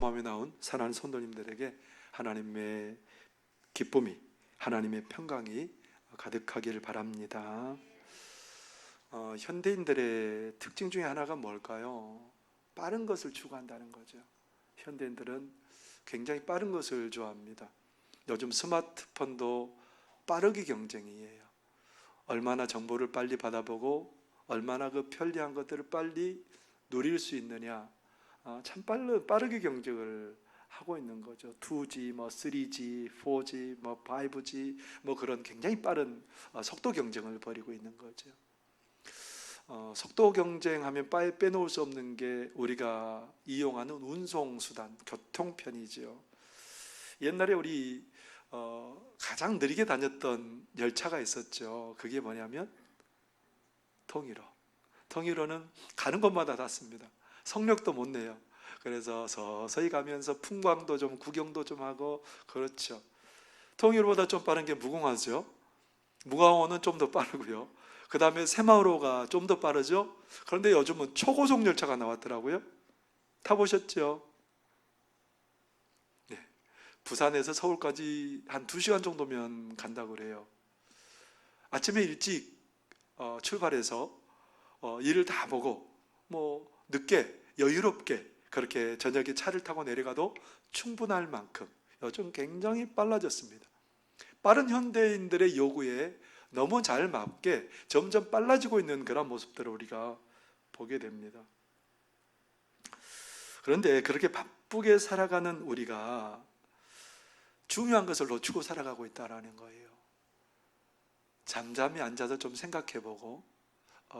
마음에 나온 사랑하는 성도님들에게 하나님의 기쁨이, 하나님의 평강이 가득하기를 바랍니다. 현대인들의 특징 중에 하나가 뭘까요? 빠른 것을 추구한다는 거죠. 현대인들은 굉장히 빠른 것을 좋아합니다. 요즘 스마트폰도 빠르기 경쟁이에요. 얼마나 정보를 빨리 받아보고 얼마나 그 편리한 것들을 빨리 누릴 수 있느냐, 참 빠르게 경쟁을 하고 있는 거죠. 2G, 3G, 4G, 5G, 그런 굉장히 빠른 속도 경쟁을 벌이고 있는 거죠. 속도 경쟁하면 빼놓을 수 없는 게 우리가 이용하는 운송수단, 교통편이죠. 옛날에 우리 가장 느리게 다녔던 열차가 있었죠. 그게 뭐냐면 통일호는 가는 곳마다 닿습니다. 속력도 못 내요. 그래서 서서히 가면서 풍광도 좀 구경도 좀 하고, 그렇죠. 통일호보다 좀 빠른 게 무궁화죠. 무궁화호는 좀 더 빠르고요. 그 다음에 새마을호가 좀 더 빠르죠. 그런데 요즘은 초고속 열차가 나왔더라고요. 타보셨죠? 네. 부산에서 서울까지 한 2시간 정도면 간다고 그래요. 아침에 일찍 출발해서 일을 다 보고 늦게 여유롭게 그렇게 저녁에 차를 타고 내려가도 충분할 만큼 요즘 굉장히 빨라졌습니다. 빠른 현대인들의 요구에 너무 잘 맞게 점점 빨라지고 있는 그런 모습들을 우리가 보게 됩니다. 그런데 그렇게 바쁘게 살아가는 우리가 중요한 것을 놓치고 살아가고 있다는 거예요. 잠잠히 앉아서 좀 생각해보고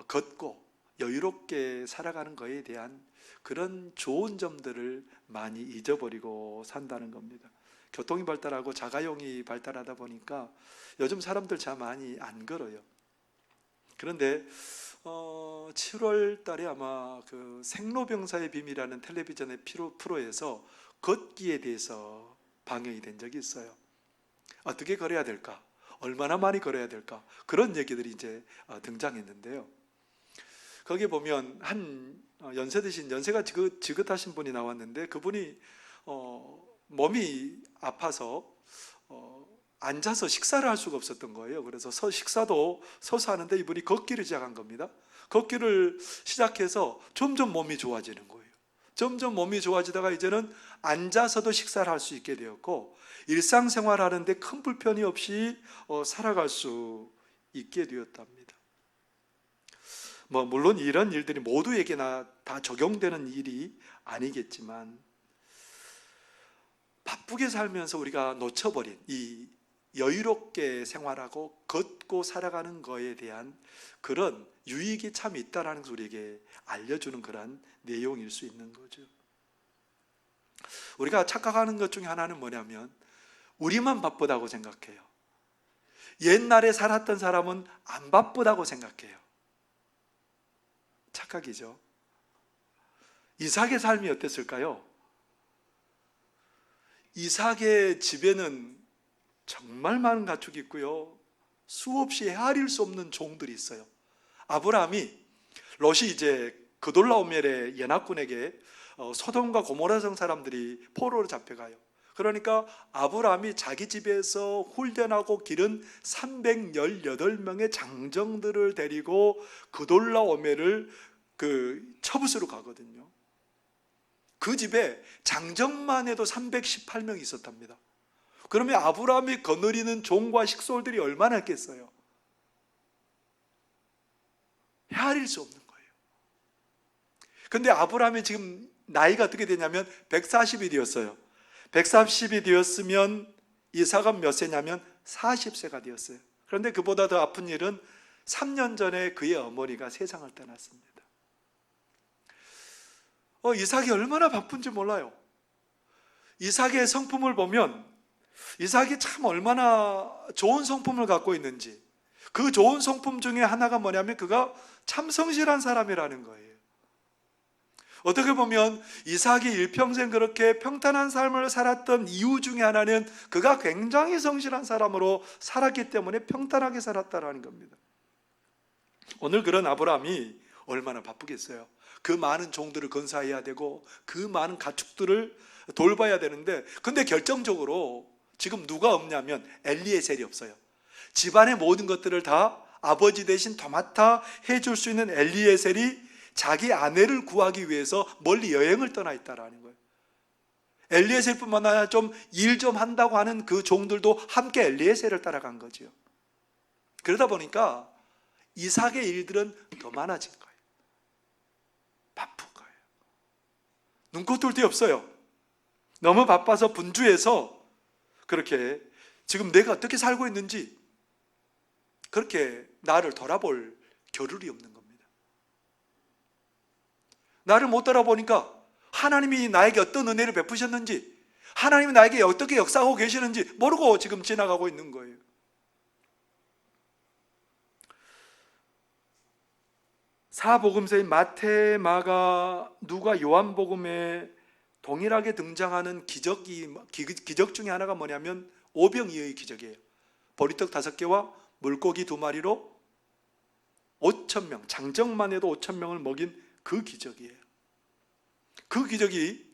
걷고 여유롭게 살아가는 것에 대한 그런 좋은 점들을 많이 잊어버리고 산다는 겁니다. 교통이 발달하고 자가용이 발달하다 보니까 요즘 사람들 참 많이 안 걸어요. 그런데 7월 달에 아마 그 생로병사의 비밀이라는 텔레비전의 프로에서 걷기에 대해서 방영이 된 적이 있어요. 어떻게 걸어야 될까? 얼마나 많이 걸어야 될까? 그런 얘기들이 이제 등장했는데요. 거기에 보면 한 연세 드신, 연세가 지긋하신 분이 나왔는데, 그분이 몸이 아파서 앉아서 식사를 할 수가 없었던 거예요. 그래서 식사도 서서 하는데 이분이 걷기를 시작한 겁니다. 걷기를 시작해서 점점 몸이 좋아지는 거예요. 점점 몸이 좋아지다가 이제는 앉아서도 식사를 할 수 있게 되었고, 일상생활 하는데 큰 불편이 없이 살아갈 수 있게 되었답니다. 물론 이런 일들이 모두에게나 다 적용되는 일이 아니겠지만, 바쁘게 살면서 우리가 놓쳐버린 이 여유롭게 생활하고 걷고 살아가는 것에 대한 그런 유익이 참 있다는 것을 우리에게 알려주는 그런 내용일 수 있는 거죠. 우리가 착각하는 것 중에 하나는 뭐냐면, 우리만 바쁘다고 생각해요. 옛날에 살았던 사람은 안 바쁘다고 생각해요. 착각이죠. 이삭의 삶이 어땠을까요? 이삭의 집에는 정말 많은 가축이 있고요, 수없이 헤아릴 수 없는 종들이 있어요. 아브라함이, 롯이 이제 그돌라오멜의 연합군에게 소돔과 고모라성 사람들이 포로로 잡혀가요. 그러니까 아브라함이 자기 집에서 훈련하고 기른 318명의 장정들을 데리고 그돌라오멜을 처부수로 가거든요. 그 집에 장정만 해도 318명이 있었답니다. 그러면 아브라함이 거느리는 종과 식솔들이 얼마나 있겠어요? 헤아릴 수 없는 거예요. 그런데 아브라함이 지금 나이가 어떻게 되냐면 140이 되었어요. 140이 되었으면 이삭은 몇 세냐면 40세가 되었어요. 그런데 그보다 더 아픈 일은 3년 전에 그의 어머니가 세상을 떠났습니다. 이삭이 얼마나 바쁜지 몰라요. 이삭의 성품을 보면 이삭이 참 얼마나 좋은 성품을 갖고 있는지, 그 좋은 성품 중에 하나가 뭐냐면 그가 참 성실한 사람이라는 거예요. 어떻게 보면 이삭이 일평생 그렇게 평탄한 삶을 살았던 이유 중에 하나는 그가 굉장히 성실한 사람으로 살았기 때문에 평탄하게 살았다는 겁니다. 오늘 그런 아브라함이 얼마나 바쁘겠어요. 그 많은 종들을 건사해야 되고 그 많은 가축들을 돌봐야 되는데, 근데 결정적으로 지금 누가 없냐면 엘리에셀이 없어요. 집안의 모든 것들을 다 아버지 대신 도맡아 해줄 수 있는 엘리에셀이 자기 아내를 구하기 위해서 멀리 여행을 떠나 있다라는 거예요. 엘리에셀뿐만 아니라 좀 일 좀 한다고 하는 그 종들도 함께 엘리에셀을 따라간 거죠. 그러다 보니까 이삭의 일들은 더 많아진 거예요. 바쁜 거예요. 눈코 뜰 데 없어요. 너무 바빠서 분주해서 그렇게 지금 내가 어떻게 살고 있는지 그렇게 나를 돌아볼 겨를이 없는 겁니다. 나를 못 돌아보니까 하나님이 나에게 어떤 은혜를 베푸셨는지, 하나님이 나에게 어떻게 역사하고 계시는지 모르고 지금 지나가고 있는 거예요. 사복음서인 마태, 마가, 누가, 요한복음에 동일하게 등장하는 기적 중에 하나가 뭐냐면 오병이어의 기적이에요. 보리떡 5개와 물고기 2마리로 5,000명, 장정만 해도 5,000명을 먹인 그 기적이에요. 그 기적이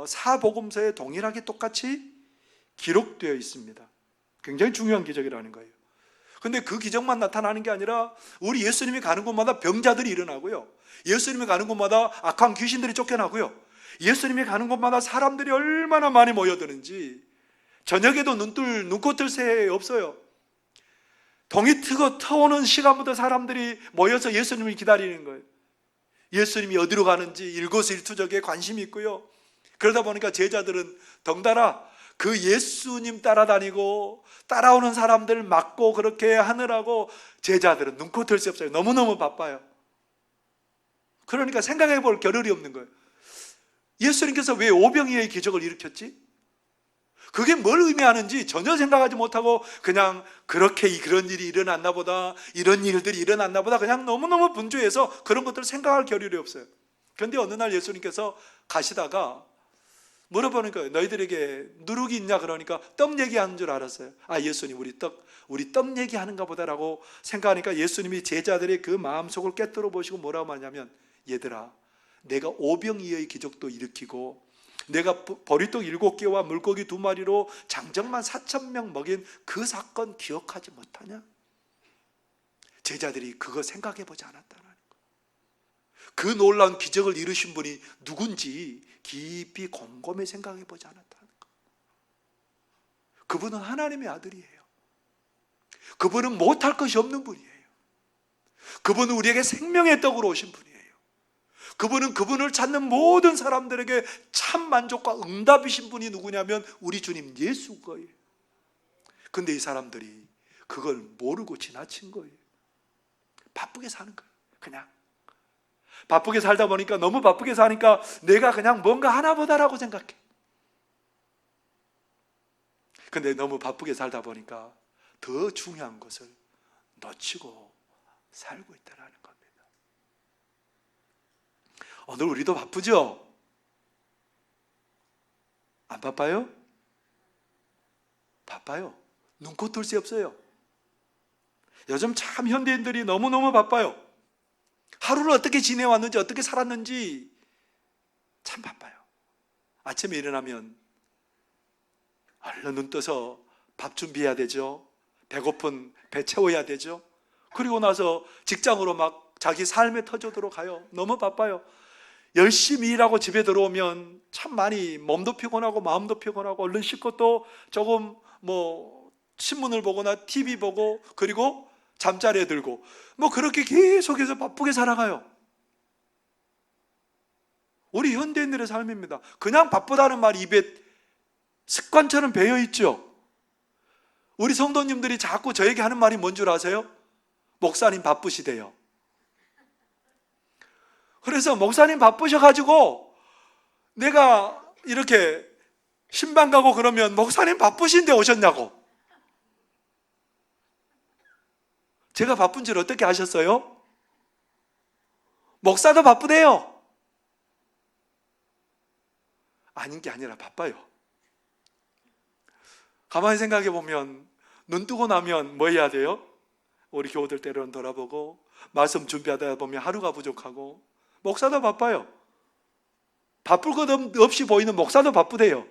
사복음서에 동일하게 똑같이 기록되어 있습니다. 굉장히 중요한 기적이라는 거예요. 근데 그 기적만 나타나는 게 아니라 우리 예수님이 가는 곳마다 병자들이 일어나고요, 예수님이 가는 곳마다 악한 귀신들이 쫓겨나고요, 예수님이 가는 곳마다 사람들이 얼마나 많이 모여드는지 저녁에도 눈코 뜰 새 없어요. 동이 트오는 시간부터 사람들이 모여서 예수님을 기다리는 거예요. 예수님이 어디로 가는지 일거수일투족에 관심이 있고요. 그러다 보니까 제자들은 덩달아 그 예수님 따라다니고 따라오는 사람들 막고 그렇게 하느라고 제자들은 눈코 뜰 새 없어요. 너무너무 바빠요. 그러니까 생각해 볼 겨를이 없는 거예요. 예수님께서 왜 오병이어의 기적을 일으켰지? 그게 뭘 의미하는지 전혀 생각하지 못하고 그냥 그렇게 그런 일이 일어났나 보다, 이런 일들이 일어났나 보다, 그냥 너무너무 분주해서 그런 것들을 생각할 겨를이 없어요. 그런데 어느 날 예수님께서 가시다가 물어보는 거예요. 너희들에게 누룩이 있냐? 그러니까 떡 얘기하는 줄 알았어요. 아, 예수님 우리 떡 얘기하는가 보다라고 생각하니까 예수님이 제자들의 그 마음속을 꿰뚫어 보시고 뭐라고 하냐면, 얘들아, 내가 오병이어의 기적도 일으키고 내가 보리떡 7개와 물고기 2마리로 장정만 4,000명 먹인 그 사건 기억하지 못하냐? 제자들이 그거 생각해 보지 않았다는 거예요. 그 놀라운 기적을 이루신 분이 누군지 깊이 곰곰이 생각해 보지 않았다는 거예요. 그분은 하나님의 아들이에요. 그분은 못할 것이 없는 분이에요. 그분은 우리에게 생명의 떡으로 오신 분이에요. 그분은 그분을 찾는 모든 사람들에게 참 만족과 응답이신 분이 누구냐면 우리 주님 예수 거예요. 근데 이 사람들이 그걸 모르고 지나친 거예요. 바쁘게 사는 거예요. 그냥 바쁘게 살다 보니까, 너무 바쁘게 사니까 내가 그냥 뭔가 하나 보다라고 생각해. 근데 너무 바쁘게 살다 보니까 더 중요한 것을 놓치고 살고 있다라는 겁니다. 오늘 우리도 바쁘죠? 안 바빠요? 바빠요. 눈코 뜰 새 없어요. 요즘 참 현대인들이 너무너무 바빠요. 하루를 어떻게 지내왔는지, 어떻게 살았는지 참 바빠요. 아침에 일어나면 얼른 눈 떠서 밥 준비해야 되죠. 배고픈 배 채워야 되죠. 그리고 나서 직장으로 막 자기 삶의 터전으로 가요. 너무 바빠요. 열심히 일하고 집에 들어오면 참 많이 몸도 피곤하고 마음도 피곤하고, 얼른 씻고 또 조금 신문을 보거나 TV 보고, 그리고 잠자리에 들고 그렇게 계속해서 바쁘게 살아가요. 우리 현대인들의 삶입니다. 그냥 바쁘다는 말이 입에 습관처럼 배어 있죠. 우리 성도님들이 자꾸 저에게 하는 말이 뭔 줄 아세요? 목사님 바쁘시대요. 그래서 목사님 바쁘셔가지고 내가 이렇게 신방 가고 그러면 목사님 바쁘신데 오셨냐고. 제가 바쁜 줄 어떻게 아셨어요? 목사도 바쁘대요. 아닌 게 아니라 바빠요. 가만히 생각해 보면 눈 뜨고 나면 뭐 해야 돼요? 우리 교우들 때로는 돌아보고 말씀 준비하다 보면 하루가 부족하고, 목사도 바빠요. 바쁠 것 없이 보이는 목사도 바쁘대요.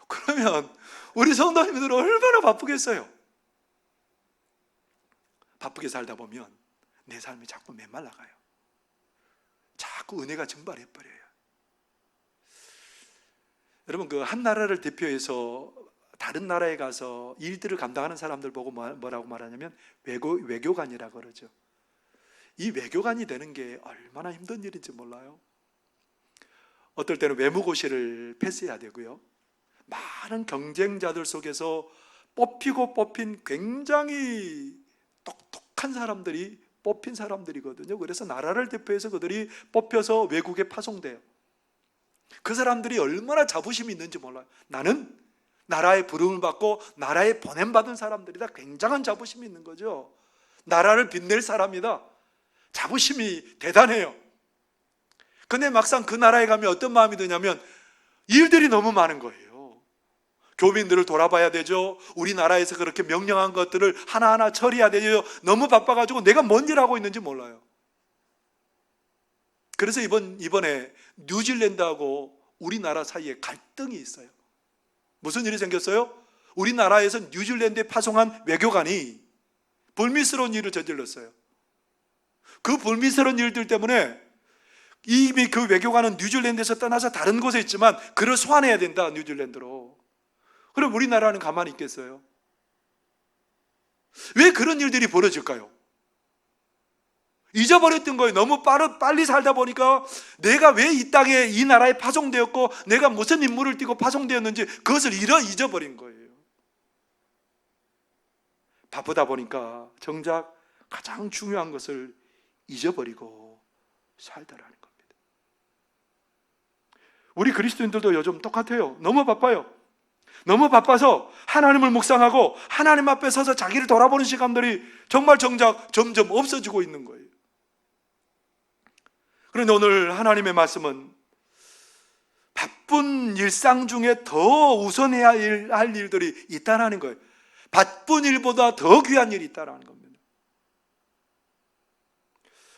그러면 우리 성도님들은 얼마나 바쁘겠어요? 바쁘게 살다 보면 내 삶이 자꾸 메말라가요. 자꾸 은혜가 증발해버려요. 여러분, 그 한 나라를 대표해서 다른 나라에 가서 일들을 감당하는 사람들 보고 뭐라고 말하냐면 외교관이라고 그러죠. 이 외교관이 되는 게 얼마나 힘든 일인지 몰라요. 어떨 때는 외무고시를 패스해야 되고요. 많은 경쟁자들 속에서 뽑히고 뽑힌 굉장히 똑똑한 사람들이 뽑힌 사람들이거든요. 그래서 나라를 대표해서 그들이 뽑혀서 외국에 파송돼요. 그 사람들이 얼마나 자부심이 있는지 몰라요. 나는 나라의 부름을 받고 나라에 보냄받은 사람들이다. 굉장한 자부심이 있는 거죠. 나라를 빛낼 사람이다. 자부심이 대단해요. 근데 막상 그 나라에 가면 어떤 마음이 드냐면 일들이 너무 많은 거예요. 교민들을 돌아봐야 되죠. 우리나라에서 그렇게 명령한 것들을 하나하나 처리해야 되죠. 너무 바빠가지고 내가 뭔 일 하고 있는지 몰라요. 그래서 이번에 뉴질랜드하고 우리나라 사이에 갈등이 있어요. 무슨 일이 생겼어요? 우리나라에서 뉴질랜드에 파송한 외교관이 불미스러운 일을 저질렀어요. 그 불미스러운 일들 때문에 이미 그 외교관은 뉴질랜드에서 떠나서 다른 곳에 있지만 그를 소환해야 된다, 뉴질랜드로. 그럼 우리나라는 가만히 있겠어요? 왜 그런 일들이 벌어질까요? 잊어버렸던 거예요. 너무 빨리 살다 보니까 내가 왜 이 땅에, 이 나라에 파송되었고 내가 무슨 임무를 띠고 파송되었는지 그것을 잊어버린 거예요. 바쁘다 보니까 정작 가장 중요한 것을 잊어버리고 살더라는 겁니다. 우리 그리스도인들도 요즘 똑같아요. 너무 바빠요. 너무 바빠서 하나님을 묵상하고 하나님 앞에 서서 자기를 돌아보는 시간들이 정말 정작 점점 없어지고 있는 거예요. 그런데 오늘 하나님의 말씀은 바쁜 일상 중에 더 우선해야 할 일들이 있다는 거예요. 바쁜 일보다 더 귀한 일이 있다는 겁니다.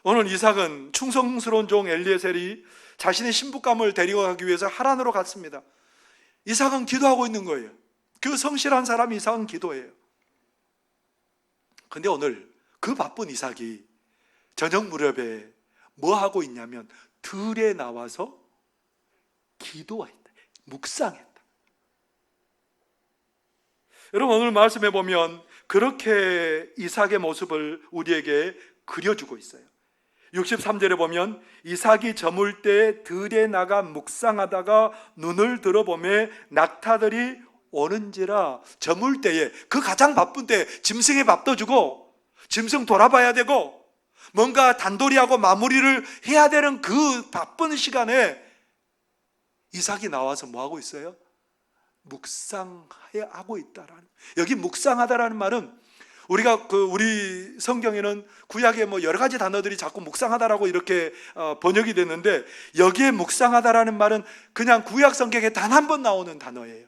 오늘 이삭은 충성스러운 종 엘리에셀이 자신의 신부감을 데리고 가기 위해서 하란으로 갔습니다. 이삭은 기도하고 있는 거예요. 그 성실한 사람이 이삭은 기도해요. 근데 오늘 그 바쁜 이삭이 저녁 무렵에 뭐 하고 있냐면 들에 나와서 기도했다. 묵상했다. 여러분, 오늘 말씀해 보면 그렇게 이삭의 모습을 우리에게 그려주고 있어요. 63절에 보면 이삭이 저물 때 들에 나가 묵상하다가 눈을 들어보매 낙타들이 오는지라. 저물 때에, 그 가장 바쁜 때 짐승에 밥도 주고 짐승 돌아봐야 되고 뭔가 단도리하고 마무리를 해야 되는 그 바쁜 시간에 이삭이 나와서 뭐 하고 있어요? 묵상하고 있다라는. 여기 묵상하다라는 말은 우리가 우리 성경에는 구약에 뭐 여러 가지 단어들이 자꾸 묵상하다라고 이렇게 번역이 됐는데 여기에 묵상하다라는 말은 그냥 구약 성경에 단 한 번 나오는 단어예요.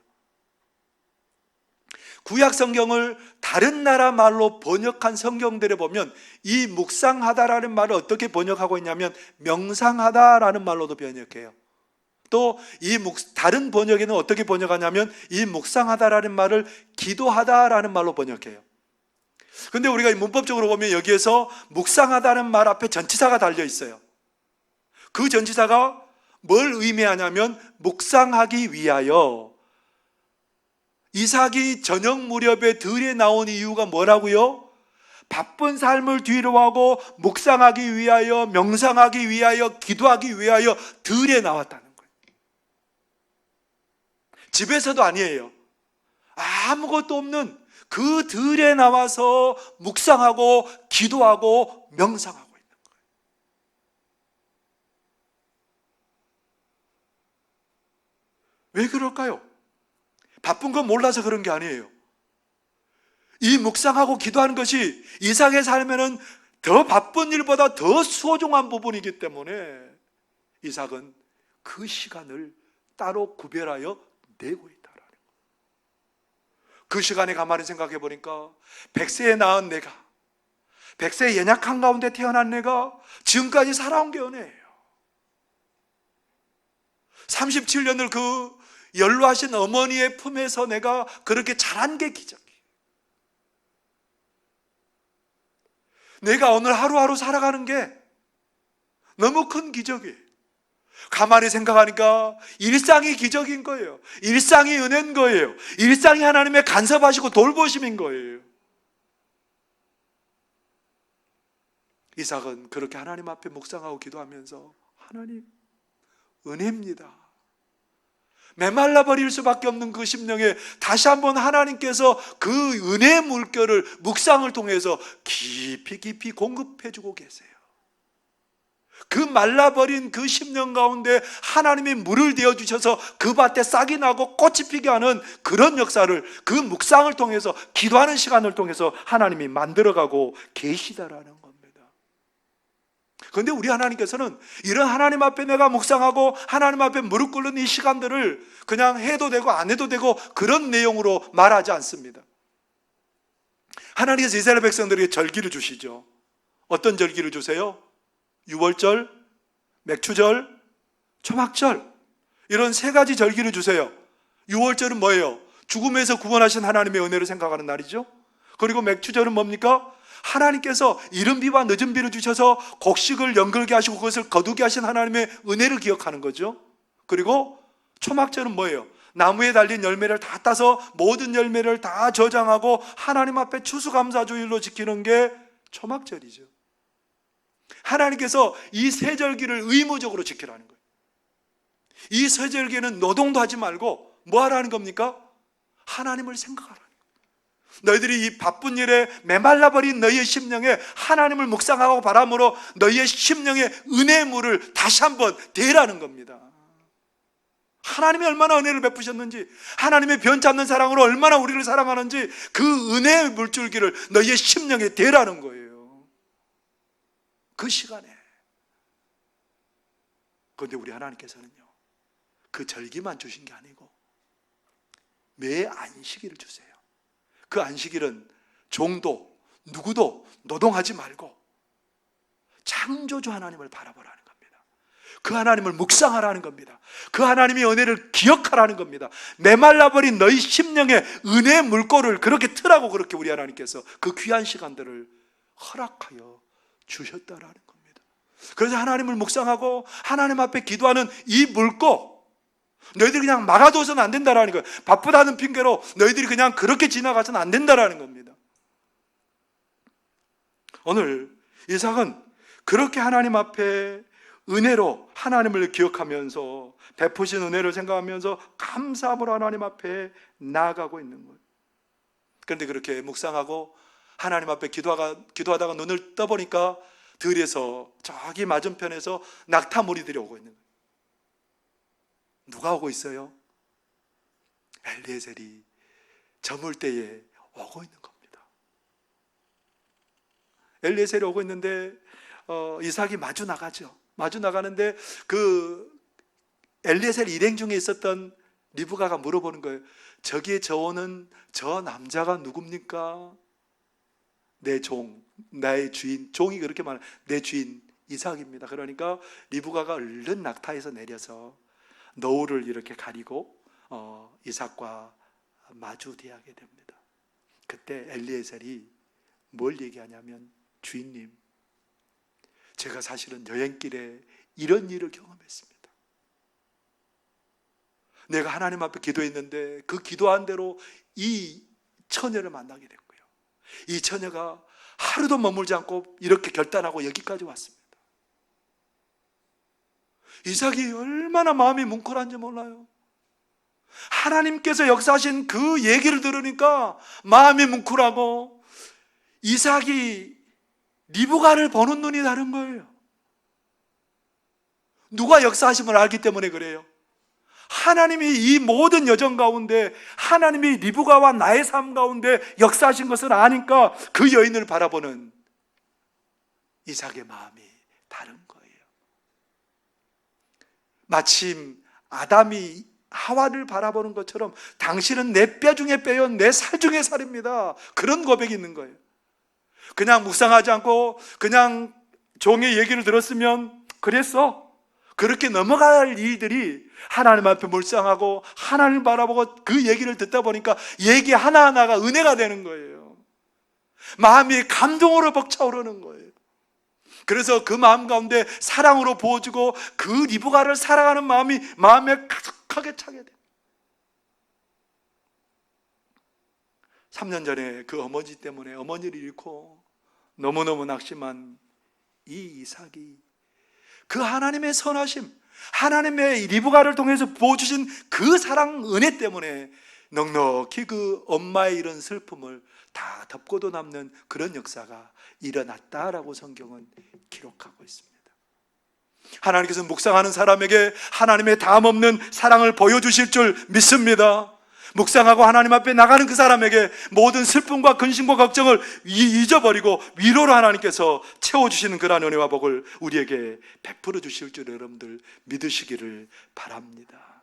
구약 성경을 다른 나라 말로 번역한 성경들에 보면 이 묵상하다라는 말을 어떻게 번역하고 있냐면 명상하다라는 말로도 번역해요. 또 이 다른 번역에는 어떻게 번역하냐면 이 묵상하다라는 말을 기도하다라는 말로 번역해요. 근데 우리가 문법적으로 보면 여기에서 묵상하다는 말 앞에 전치사가 달려 있어요. 그 전치사가 뭘 의미하냐면 묵상하기 위하여. 이삭이 저녁 무렵에 들에 나온 이유가 뭐라고요? 바쁜 삶을 뒤로하고 묵상하기 위하여, 명상하기 위하여, 기도하기 위하여 들에 나왔다는 거예요. 집에서도 아니에요. 아무것도 없는 그 들에 나와서 묵상하고 기도하고 명상하고 있는 거예요. 왜 그럴까요? 바쁜 건 몰라서 그런 게 아니에요. 이 묵상하고 기도하는 것이 이삭의 삶에는 더 바쁜 일보다 더 소중한 부분이기 때문에 이삭은 그 시간을 따로 구별하여 내고 있다라는 거예요. 그 시간에 가만히 생각해 보니까 100세에 낳은 내가, 100세의 연약한 가운데 태어난 내가 지금까지 살아온 게 은혜예요. 37년을 그 연로하신 어머니의 품에서 내가 그렇게 자란 게 기적이에요. 내가 오늘 하루하루 살아가는 게 너무 큰 기적이에요. 가만히 생각하니까 일상이 기적인 거예요. 일상이 은혜인 거예요. 일상이 하나님의 간섭하시고 돌보심인 거예요. 이삭은 그렇게 하나님 앞에 묵상하고 기도하면서 하나님, 은혜입니다. 메말라 버릴 수밖에 없는 그 심령에 다시 한번 하나님께서 그 은혜의 물결을 묵상을 통해서 깊이 공급해 주고 계세요. 그 말라버린 그 심령 가운데 하나님이 물을 대어 주셔서 그 밭에 싹이 나고 꽃이 피게 하는 그런 역사를 그 묵상을 통해서, 기도하는 시간을 통해서 하나님이 만들어가고 계시다라는 겁니다. 그런데 우리 하나님께서는 이런 하나님 앞에 내가 묵상하고 하나님 앞에 무릎 꿇는 이 시간들을 그냥 해도 되고 안 해도 되고 그런 내용으로 말하지 않습니다. 하나님께서 이스라엘 백성들에게 절기를 주시죠. 어떤 절기를 주세요? 유월절, 맥추절, 초막절, 이런 세 가지 절기를 주세요. 유월절은 뭐예요? 죽음에서 구원하신 하나님의 은혜를 생각하는 날이죠. 그리고 맥추절은 뭡니까? 하나님께서 이른 비와 늦은 비를 주셔서 곡식을 연결게 하시고 그것을 거두게 하신 하나님의 은혜를 기억하는 거죠. 그리고 초막절은 뭐예요? 나무에 달린 열매를 다 따서 모든 열매를 다 저장하고 하나님 앞에 추수감사주일로 지키는 게 초막절이죠. 하나님께서 이 세 절기를 의무적으로 지키라는 거예요. 이 세 절기는 노동도 하지 말고 뭐 하라는 겁니까? 하나님을 생각하라는 거예요. 너희들이 이 바쁜 일에 메말라버린 너희의 심령에 하나님을 묵상하고 바람으로 너희의 심령에 은혜의 물을 다시 한번 대라는 겁니다. 하나님이 얼마나 은혜를 베푸셨는지, 하나님의 변치 않는 사랑으로 얼마나 우리를 사랑하는지 그 은혜의 물줄기를 너희의 심령에 대라는 거예요. 그 시간에. 그런데 우리 하나님께서는요, 그 절기만 주신 게 아니고 매 안식일을 주세요. 그 안식일은 종도 누구도 노동하지 말고 창조주 하나님을 바라보라는 겁니다. 그 하나님을 묵상하라는 겁니다. 그 하나님의 은혜를 기억하라는 겁니다. 메말라버린 너희 심령의 은혜의 물꼬를 그렇게 트라고, 그렇게 우리 하나님께서 그 귀한 시간들을 허락하여 주셨다라는 겁니다. 그래서 하나님을 묵상하고 하나님 앞에 기도하는 이 물꼬, 너희들이 그냥 막아둬서는 안 된다라는 거예요. 바쁘다는 핑계로 너희들이 그냥 그렇게 지나가서는 안 된다라는 겁니다. 오늘 이삭은 그렇게 하나님 앞에 은혜로 하나님을 기억하면서 베푸신 은혜를 생각하면서 감사함으로 하나님 앞에 나아가고 있는 거예요. 그런데 그렇게 묵상하고 하나님 앞에 기도하다가 눈을 떠보니까 들에서 저기 맞은편에서 낙타 무리들이 오고 있는 거예요. 누가 오고 있어요? 엘리에셀이 저물 때에 오고 있는 겁니다. 엘리에셀이 오고 있는데 이삭이 마주 나가죠. 마주 나가는데 그 엘리에셀 일행 중에 있었던 리브가가 물어보는 거예요. 저기에 저 오는 저 남자가 누굽니까? 내 종, 나의 주인. 종이 그렇게 말해요. 내 주인 이삭입니다. 그러니까 리브가가 얼른 낙타에서 내려서 너울을 이렇게 가리고 이삭과 마주대하게 됩니다. 그때 엘리에셀이 뭘 얘기하냐면, 주인님, 제가 사실은 여행길에 이런 일을 경험했습니다. 내가 하나님 앞에 기도했는데 그 기도한 대로 이 처녀를 만나게 됐고요. 이 처녀가 하루도 머물지 않고 이렇게 결단하고 여기까지 왔습니다. 이삭이 얼마나 마음이 뭉클한지 몰라요. 하나님께서 역사하신 그 얘기를 들으니까 마음이 뭉클하고, 이삭이 리브가를 보는 눈이 다른 거예요. 누가 역사하심을 알기 때문에 그래요. 하나님이 이 모든 여정 가운데 하나님이 리브가와 나의 삶 가운데 역사하신 것을 아니까 그 여인을 바라보는 이삭의 마음이 다른 거예요. 마침 아담이 하와를 바라보는 것처럼 당신은 내 뼈 중에 뼈요 내 살 중에 살입니다. 그런 고백이 있는 거예요. 그냥 묵상하지 않고 그냥 종의 얘기를 들었으면 그랬어. 그렇게 넘어갈 일들이 하나님 앞에 묵상하고 하나님을 바라보고 그 얘기를 듣다 보니까 얘기 하나하나가 은혜가 되는 거예요. 마음이 감동으로 벅차오르는 거예요. 그래서 그 마음 가운데 사랑으로 부어주고 그 리브가를 사랑하는 마음이 마음에 가득하게 차게 돼요. 3년 전에 그 어머니 때문에 어머니를 잃고 너무너무 낙심한 이 이삭이 그 하나님의 선하심, 하나님의 리브가를 통해서 부어주신 그 사랑 은혜 때문에 넉넉히 그 엄마의 이런 슬픔을 다 덮고도 남는 그런 역사가 일어났다라고 성경은 기록하고 있습니다. 하나님께서 묵상하는 사람에게 하나님의 담없는 사랑을 보여주실 줄 믿습니다. 묵상하고 하나님 앞에 나가는 그 사람에게 모든 슬픔과 근심과 걱정을 잊어버리고 위로로 하나님께서 채워주시는 그러한 은혜와 복을 우리에게 베풀어 주실 줄 여러분들 믿으시기를 바랍니다.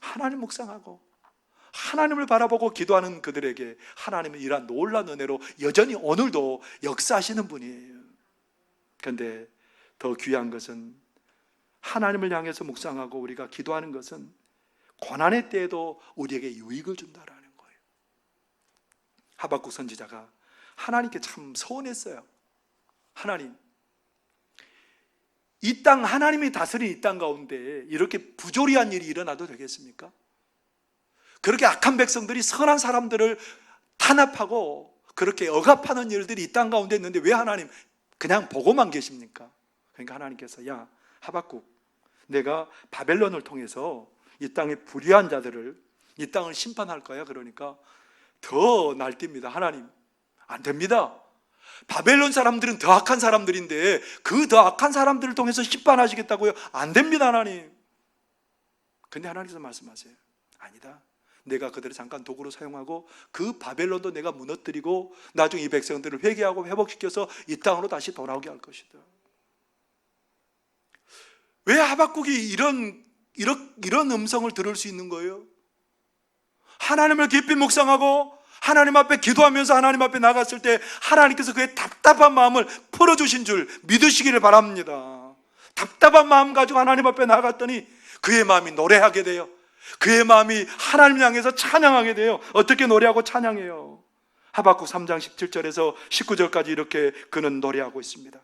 하나님 묵상하고 하나님을 바라보고 기도하는 그들에게 하나님은 이러한 놀라운 은혜로 여전히 오늘도 역사하시는 분이에요. 그런데 더 귀한 것은 하나님을 향해서 묵상하고 우리가 기도하는 것은 고난의 때에도 우리에게 유익을 준다라는 거예요. 하박국 선지자가 하나님께 참 서운했어요. 하나님, 이 땅, 하나님이 다스린 이 땅 가운데 이렇게 부조리한 일이 일어나도 되겠습니까? 그렇게 악한 백성들이 선한 사람들을 탄압하고 그렇게 억압하는 일들이 이 땅 가운데 있는데 왜 하나님 그냥 보고만 계십니까? 그러니까 하나님께서 야 하박국, 내가 바벨론을 통해서 이 땅의 불의한 자들을, 이 땅을 심판할 거야. 그러니까 더 날뛰입니다. 하나님, 안 됩니다. 바벨론 사람들은 더 악한 사람들인데 그 더 악한 사람들을 통해서 심판하시겠다고요? 안 됩니다, 하나님. 근데 하나님께서 말씀하세요. 아니다. 내가 그들을 잠깐 도구로 사용하고 그 바벨론도 내가 무너뜨리고 나중에 이 백성들을 회개하고 회복시켜서 이 땅으로 다시 돌아오게 할 것이다. 왜 하박국이 이런 음성을 들을 수 있는 거예요? 하나님을 깊이 묵상하고 하나님 앞에 기도하면서 하나님 앞에 나갔을 때 하나님께서 그의 답답한 마음을 풀어주신 줄 믿으시기를 바랍니다. 답답한 마음 가지고 하나님 앞에 나갔더니 그의 마음이 노래하게 돼요. 그의 마음이 하나님을 향해서 찬양하게 돼요. 어떻게 노래하고 찬양해요? 하박국 3장 17절에서 19절까지 이렇게 그는 노래하고 있습니다.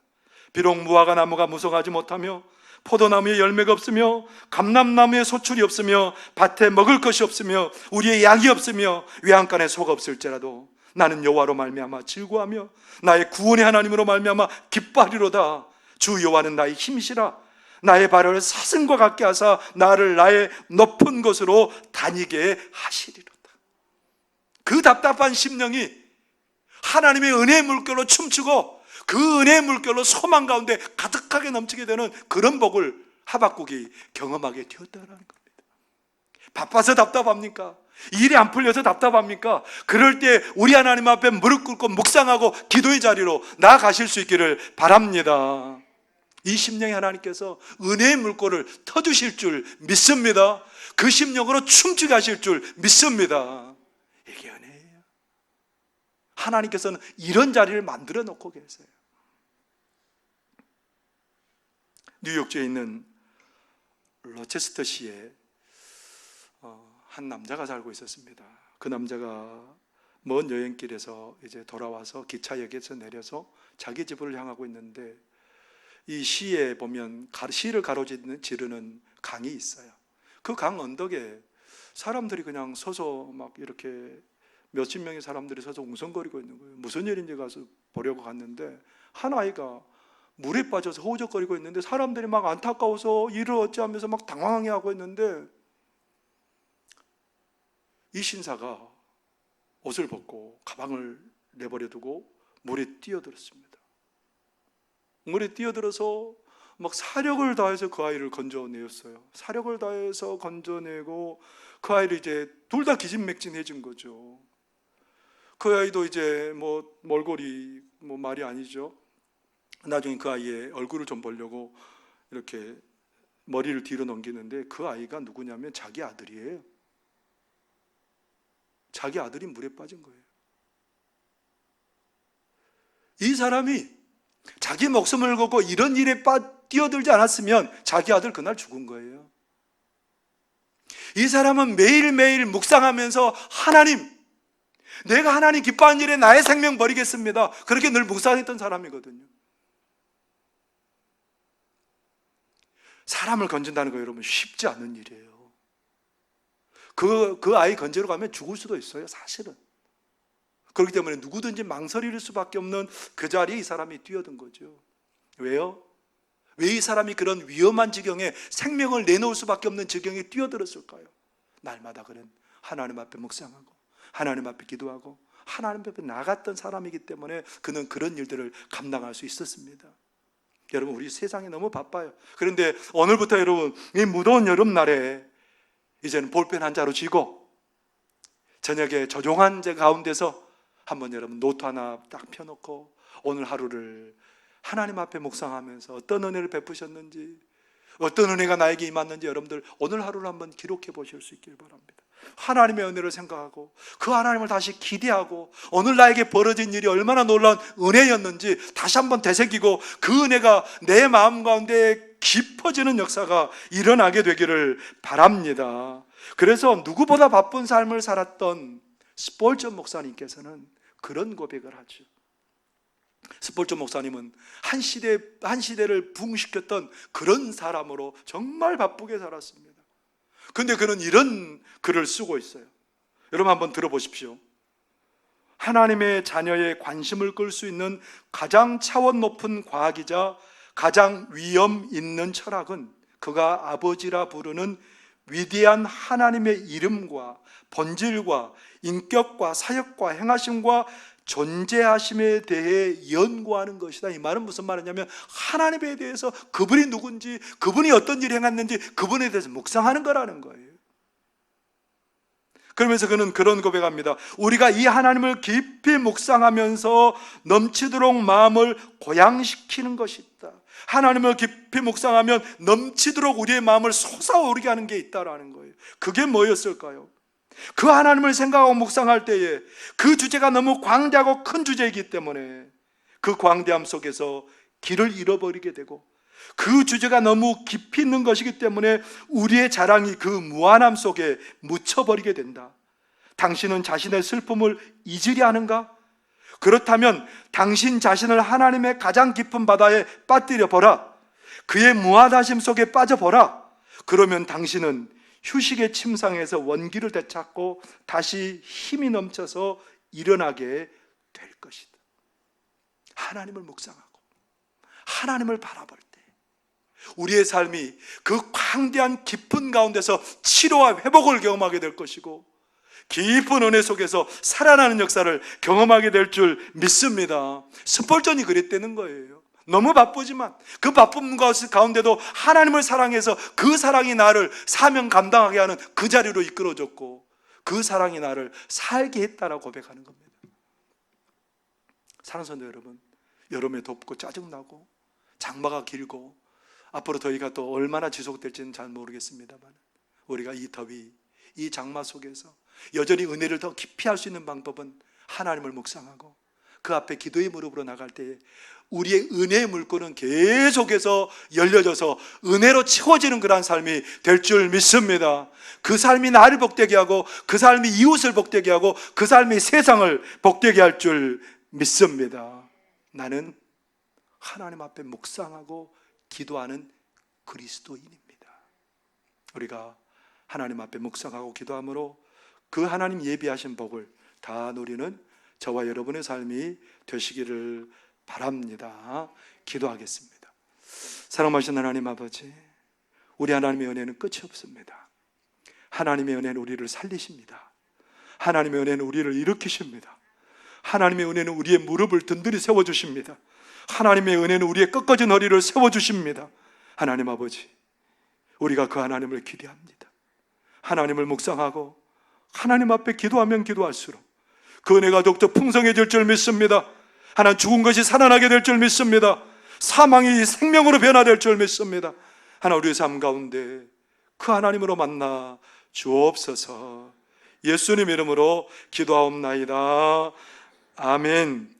비록 무화과 나무가 무성하지 못하며 포도나무에 열매가 없으며 감람나무에 소출이 없으며 밭에 먹을 것이 없으며 우리의 양이 없으며 외양간에 소가 없을지라도 나는 여호와로 말미암아 즐거워하며 나의 구원의 하나님으로 말미암아 기뻐하리로다. 주 여호와는 나의 힘이시라. 나의 발을 사슴과 같게 하사 나를 나의 높은 곳으로 다니게 하시리로다. 그 답답한 심령이 하나님의 은혜의 물결로 춤추고 그 은혜의 물결로 소망 가운데 가득하게 넘치게 되는 그런 복을 하박국이 경험하게 되었다는 겁니다. 바빠서 답답합니까? 일이 안 풀려서 답답합니까? 그럴 때 우리 하나님 앞에 무릎 꿇고 묵상하고 기도의 자리로 나아가실 수 있기를 바랍니다. 이 심령에 하나님께서 은혜의 물꼬를 터주실 줄 믿습니다. 그 심령으로 춤추게 하실 줄 믿습니다. 이게 은혜예요. 하나님께서는 이런 자리를 만들어 놓고 계세요. 뉴욕주에 있는 로체스터시에 한 남자가 살고 있었습니다. 그 남자가 먼 여행길에서 이제 돌아와서 기차역에서 내려서 자기 집을 향하고 있는데 이 시에 보면 시를 가로지르는 강이 있어요. 그 강 언덕에 사람들이 그냥 서서 막 이렇게 몇십 명의 사람들이 서서 웅성거리고 있는 거예요. 무슨 일인지 가서 보려고 갔는데 한 아이가 물에 빠져서 허우적거리고 있는데 사람들이 막 안타까워서 이를 어찌하면서 막 당황해하고 있는데 이 신사가 옷을 벗고 가방을 내버려 두고 물에 뛰어들었습니다. 물에 뛰어들어서 막 사력을 다해서 그 아이를 건져내었어요. 사력을 다해서 건져내고 그 아이를 이제 둘 다 기진맥진해진 거죠. 그 아이도 이제 뭐 몰골이 뭐 말이 아니죠. 나중에 그 아이의 얼굴을 좀 보려고 이렇게 머리를 뒤로 넘기는데 그 아이가 누구냐면 자기 아들이에요. 자기 아들이 물에 빠진 거예요. 이 사람이 자기 목숨을 걸고 이런 일에 뛰어들지 않았으면 자기 아들 그날 죽은 거예요. 이 사람은 매일매일 묵상하면서 하나님, 내가 하나님 기뻐하는 일에 나의 생명 버리겠습니다. 그렇게 늘 묵상했던 사람이거든요. 사람을 건진다는 거 여러분 쉽지 않은 일이에요. 그 아이 건지러 가면 죽을 수도 있어요, 사실은. 그렇기 때문에 누구든지 망설일 수밖에 없는 그 자리에 이 사람이 뛰어든 거죠. 왜요? 왜 이 사람이 그런 위험한 지경에 생명을 내놓을 수밖에 없는 지경에 뛰어들었을까요? 날마다 그런 하나님 앞에 묵상하고 하나님 앞에 기도하고 하나님 앞에 나갔던 사람이기 때문에 그는 그런 일들을 감당할 수 있었습니다. 여러분, 우리 세상이 너무 바빠요. 그런데 오늘부터 여러분, 이 무더운 여름날에 이제는 볼펜 한 자루 쥐고 저녁에 조종한 제 가운데서 한번 여러분 노트 하나 딱 펴놓고 오늘 하루를 하나님 앞에 묵상하면서 어떤 은혜를 베푸셨는지, 어떤 은혜가 나에게 임했는지 여러분들 오늘 하루를 한번 기록해 보실 수 있길 바랍니다. 하나님의 은혜를 생각하고 그 하나님을 다시 기대하고 오늘 나에게 벌어진 일이 얼마나 놀라운 은혜였는지 다시 한번 되새기고 그 은혜가 내 마음 가운데 깊어지는 역사가 일어나게 되기를 바랍니다. 그래서 누구보다 바쁜 삶을 살았던 스폴전 목사님께서는 그런 고백을 하죠. 스폴전 목사님은 한 시대를 부흥시켰던 그런 사람으로 정말 바쁘게 살았습니다. 그런데 그는 이런 글을 쓰고 있어요. 여러분 한번 들어보십시오. 하나님의 자녀의 관심을 끌 수 있는 가장 차원 높은 과학이자 가장 위험 있는 철학은 그가 아버지라 부르는 위대한 하나님의 이름과 본질과 인격과 사역과 행하심과 존재하심에 대해 연구하는 것이다. 이 말은 무슨 말이냐면 하나님에 대해서 그분이 누군지, 그분이 어떤 일을 행했는지 그분에 대해서 묵상하는 거라는 거예요. 그러면서 그는 그런 고백합니다. 우리가 이 하나님을 깊이 묵상하면서 넘치도록 마음을 고양시키는 것이 있다. 하나님을 깊이 묵상하면 넘치도록 우리의 마음을 솟아오르게 하는 게 있다라는 거예요. 그게 뭐였을까요? 그 하나님을 생각하고 묵상할 때에 그 주제가 너무 광대하고 큰 주제이기 때문에 그 광대함 속에서 길을 잃어버리게 되고 그 주제가 너무 깊이 있는 것이기 때문에 우리의 자랑이 그 무한함 속에 묻혀버리게 된다. 당신은 자신의 슬픔을 잊으려 하는가? 그렇다면 당신 자신을 하나님의 가장 깊은 바다에 빠뜨려 보라. 그의 무한하심 속에 빠져보라. 그러면 당신은 휴식의 침상에서 원기를 되찾고 다시 힘이 넘쳐서 일어나게 될 것이다. 하나님을 묵상하고 하나님을 바라볼 때 우리의 삶이 그 광대한 깊은 가운데서 치료와 회복을 경험하게 될 것이고 깊은 은혜 속에서 살아나는 역사를 경험하게 될 줄 믿습니다. 스폴전이 그랬다는 거예요. 너무 바쁘지만 그 바쁜 것 가운데도 하나님을 사랑해서 그 사랑이 나를 사명 감당하게 하는 그 자리로 이끌어줬고 그 사랑이 나를 살게 했다라고 고백하는 겁니다. 사랑하는 성도 여러분, 여름에 덥고 짜증나고 장마가 길고 앞으로 더위가 또 얼마나 지속될지는 잘 모르겠습니다만 우리가 이 더위, 이 장마 속에서 여전히 은혜를 더 깊이 할 수 있는 방법은 하나님을 묵상하고 그 앞에 기도의 무릎으로 나갈 때에 우리의 은혜의 물꼬는 계속해서 열려져서 은혜로 채워지는 그런 삶이 될 줄 믿습니다. 그 삶이 나를 복되게 하고 그 삶이 이웃을 복되게 하고 그 삶이 세상을 복되게 할 줄 믿습니다. 나는 하나님 앞에 묵상하고 기도하는 그리스도인입니다. 우리가 하나님 앞에 묵상하고 기도함으로 그 하나님 예비하신 복을 다 누리는 저와 여러분의 삶이 되시기를 바랍니다. 기도하겠습니다. 사랑하시는 하나님 아버지, 우리 하나님의 은혜는 끝이 없습니다. 하나님의 은혜는 우리를 살리십니다. 하나님의 은혜는 우리를 일으키십니다. 하나님의 은혜는 우리의 무릎을 든든히 세워주십니다. 하나님의 은혜는 우리의 꺾어진 허리를 세워주십니다. 하나님 아버지, 우리가 그 하나님을 기대합니다. 하나님을 묵상하고 하나님 앞에 기도하면 기도할수록 그 은혜가 더욱더 풍성해질 줄 믿습니다. 하나님, 죽은 것이 살아나게 될 줄 믿습니다. 사망이 생명으로 변화될 줄 믿습니다. 하나님, 우리의 삶 가운데 그 하나님으로 만나 주옵소서. 예수님 이름으로 기도하옵나이다. 아멘.